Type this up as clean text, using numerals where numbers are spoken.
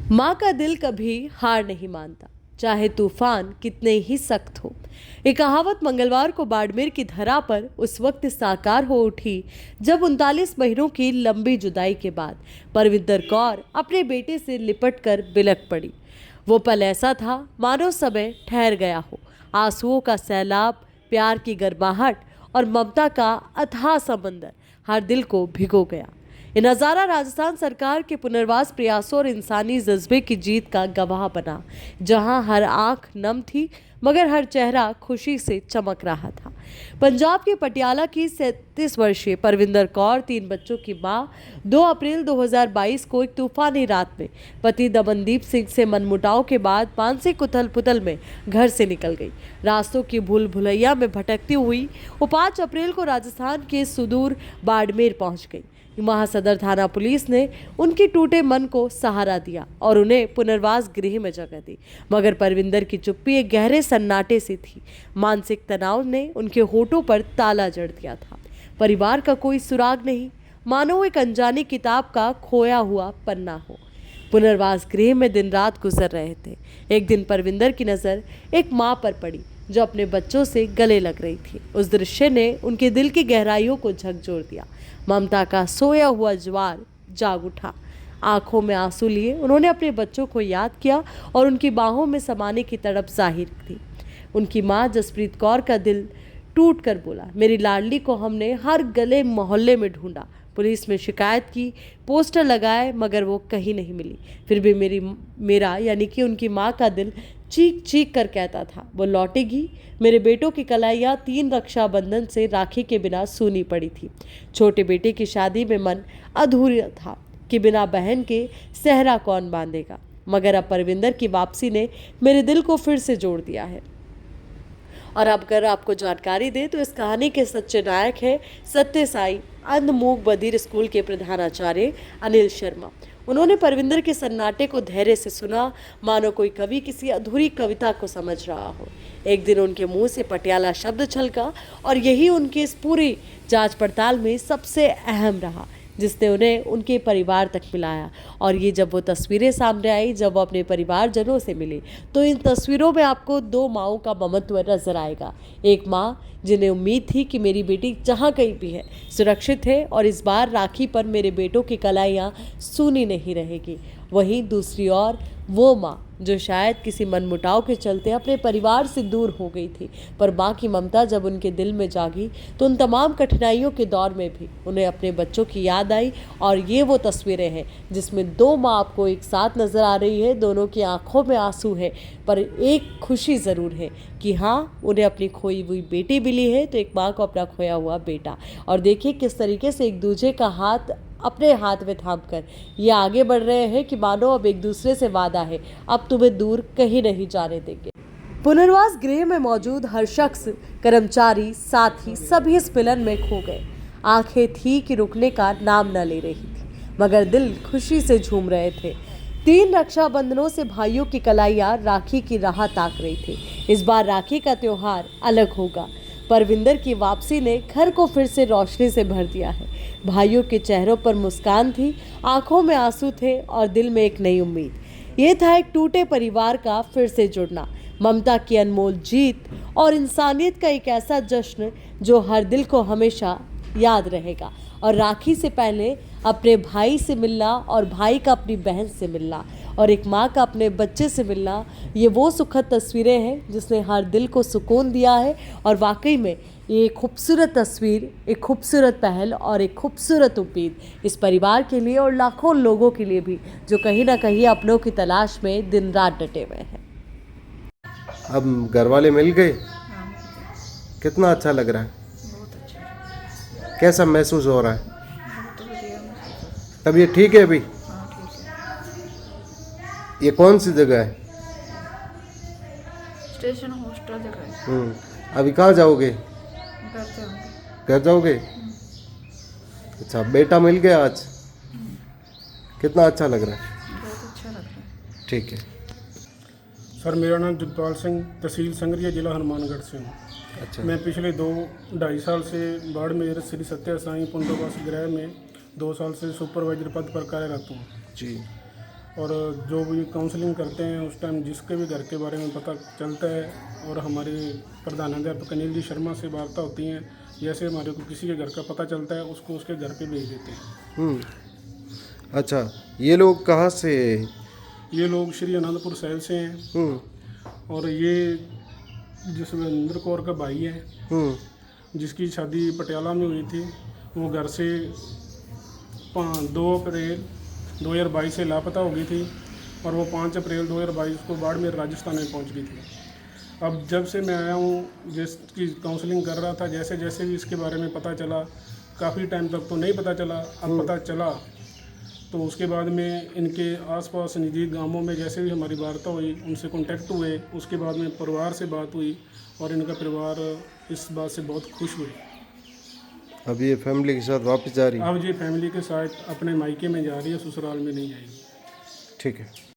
माँ का दिल कभी हार नहीं मानता, चाहे तूफान कितने ही सख्त हो। ये कहावत मंगलवार को बाड़मेर की धरा पर उस वक्त साकार हो उठी जब 39 महीनों की लंबी जुदाई के बाद परविंदर कौर अपने बेटे से लिपटकर बिलख पड़ी। वो पल ऐसा था मानो समय ठहर गया हो। आंसुओं का सैलाब, प्यार की गर्माहट और ममता का अथाह समंदर हर दिल को भिगो गया। ये नज़ारा राजस्थान सरकार के पुनर्वास प्रयासों और इंसानी जज्बे की जीत का गवाह बना, जहां हर आंख नम थी मगर हर चेहरा खुशी से चमक रहा था। पंजाब के पटियाला की 37 वर्षीय परविंदर कौर 3 बच्चों की मां 2 अप्रैल 2022 को एक तूफानी रात में पति दमनदीप सिंह से मनमुटाव के बाद मानसिक उथल पुथल में घर से निकल गई। रास्तों की भूल भुलैया में भटकती हुई वो 5 अप्रैल को राजस्थान के सुदूर बाड़मेर पहुंच गई। वहां सदर थाना पुलिस ने उनके टूटे मन को सहारा दिया और उन्हें पुनर्वास गृह में जगह दी, मगर परविंदर की चुप्पी एक गहरे सन्नाटे से थी। मानसिक तनाव ने उनके होठों पर ताला जड़ दिया था। परिवार का कोई सुराग नहीं, मानो एक अनजानी किताब का खोया हुआ पन्ना हो। पुनर्वास गृह में दिन रात गुजर रहे थे। एक दिन परविंदर की नज़र एक माँ पर पड़ी जो अपने बच्चों से गले लग रही थी। उस दृश्य ने उनके दिल की गहराइयों को झकझोर दिया। ममता का सोया हुआ ज्वार जाग उठा। आंखों में आंसू लिए उन्होंने अपने बच्चों को याद किया और उनकी बाहों में समाने की तड़प जाहिर की। उनकी मां जसप्रीत कौर का दिल टूट कर बोला, मेरी लाडली को हमने हर गले मोहल्ले में ढूंढा, पुलिस में शिकायत की, पोस्टर लगाए, मगर वो कहीं नहीं मिली। फिर भी मेरा यानी कि उनकी माँ का दिल चीख चीख कर कहता था वो लौटेगी। मेरे बेटों की कलाइयाँ 3 रक्षाबंधन से राखी के बिना सूनी पड़ी थी। छोटे बेटे की शादी में मन अधूरा था कि बिना बहन के सहरा कौन बांधेगा, मगर अब परविंदर की वापसी ने मेरे दिल को फिर से जोड़ दिया है। और अब अगर आपको जानकारी दे तो इस कहानी के सच्चे नायक हैं सत्य साई अंध मूक बधिर स्कूल के प्रधानाचार्य अनिल शर्मा। उन्होंने परविंदर के सन्नाटे को धैर्य से सुना, मानो कोई कवि किसी अधूरी कविता को समझ रहा हो। एक दिन उनके मुंह से पटियाला शब्द छलका और यही उनकी इस पूरी जांच पड़ताल में सबसे अहम रहा, जिसने उन्हें उनके परिवार तक मिलाया। और ये जब वो तस्वीरें सामने आई, जब वो अपने परिवारजनों से मिले, तो इन तस्वीरों में आपको 2 माँओं का ममत्व नजर आएगा। एक माँ जिन्हें उम्मीद थी कि मेरी बेटी जहाँ कहीं भी है सुरक्षित है और इस बार राखी पर मेरे बेटों की कलाइयाँ सूनी नहीं रहेगी। वहीं दूसरी ओर वो माँ जो शायद किसी मनमुटाव के चलते अपने परिवार से दूर हो गई थी, पर माँ की ममता जब उनके दिल में जागी तो उन तमाम कठिनाइयों के दौर में भी उन्हें अपने बच्चों की याद आई। और ये वो तस्वीरें हैं जिसमें 2 माँ आपको एक साथ नज़र आ रही है। दोनों की आंखों में आंसू है, पर एक खुशी ज़रूर है कि हाँ, उन्हें अपनी खोई हुई बेटी मिली है, तो एक माँ को अपना खोया हुआ बेटा। और देखिए किस तरीके से एक दूसरे का हाथ अपने हाथ में थामकर ये आगे बढ़ रहे हैं कि मानो अब एक दूसरे से वादा है, अब तुम्हें दूर कहीं नहीं जाने देंगे। पुनर्वास गृह में मौजूद हर शख्स, कर्मचारी, साथी सभी इस मिलन में खो गए। आंखें थी कि रुकने का नाम न ले रही थी, मगर दिल खुशी से झूम रहे थे। 3 रक्षाबंधनों से भाइयों की कलाइयाँ राखी की राह ताक रही थी। इस बार राखी का त्योहार अलग होगा। परविंदर की वापसी ने घर को फिर से रोशनी से भर दिया है। भाइयों के चेहरों पर मुस्कान थी, आंखों में आंसू थे और दिल में एक नई उम्मीद। ये था एक टूटे परिवार का फिर से जुड़ना, ममता की अनमोल जीत और इंसानियत का एक ऐसा जश्न जो हर दिल को हमेशा याद रहेगा। और राखी से पहले अपने भाई से मिलना और भाई का अपनी बहन से मिलना और एक माँ का अपने बच्चे से मिलना, ये वो सुखद तस्वीरें हैं जिसने हर दिल को सुकून दिया है। और वाकई में ये खूबसूरत तस्वीर, एक खूबसूरत पहल और एक खूबसूरत उम्मीद इस परिवार के लिए और लाखों लोगों के लिए भी जो कहीं ना कहीं अपनों की तलाश में दिन रात डटे हुए हैं। अब घर वाले मिल गए, कितना अच्छा लग रहा है, कैसा महसूस हो रहा है? तबीयत ठीक है अभी? ये कौन सी जगह है? स्टेशन हॉस्टल जगह है। अभी कहाँ जाओगे? घर जाऊंगी। घर जाओगे? अच्छा, बेटा मिल गया आज, कितना अच्छा लग रहा है? बहुत अच्छा लग रहा है। ठीक है सर, मेरा नाम जगपाल सिंह, तहसील संगरिया, जिला हनुमानगढ़ से हूँ। अच्छा। मैं पिछले 2-2.5 साल से बाड़मेर श्री सत्य साई पुनर्वास गृह में 2 साल से सुपरवाइजर पद पर कार्यरत हूँ। जी। और जो भी काउंसलिंग करते हैं उस टाइम जिसके भी घर के बारे में पता चलता है और हमारे प्रधानाध्यापक अनिल जी शर्मा से वार्ता होती हैं, जैसे हमारे को किसी के घर का पता चलता है उसको उसके घर पे भेज देते हैं। अच्छा, ये लोग कहाँ से? ये लोग श्री आनंदपुर साहिब से हैं और ये जसविंदर कौर का भाई है जिसकी शादी पटियाला में हुई थी। वो घर से 2 अप्रैल 2022 से लापता हो गई थी और वो 5 अप्रैल 2022 को बाड़मेर राजस्थान में पहुंच गई थी। अब जब से मैं आया हूँ जिसकी काउंसलिंग कर रहा था, जैसे जैसे भी इसके बारे में पता चला, काफ़ी टाइम तक तो नहीं पता चला, अब पता चला तो उसके बाद में इनके आसपास निजी गांवों में जैसे भी हमारी वार्ता हुई, उनसे कांटेक्ट हुए, उसके बाद में परिवार से बात हुई और इनका परिवार इस बात से बहुत खुश हुए। अब ये फैमिली के साथ वापस जा रही है? अब ये फैमिली के साथ अपने मायके में जा रही है, ससुराल में नहीं जाएगी। ठीक है।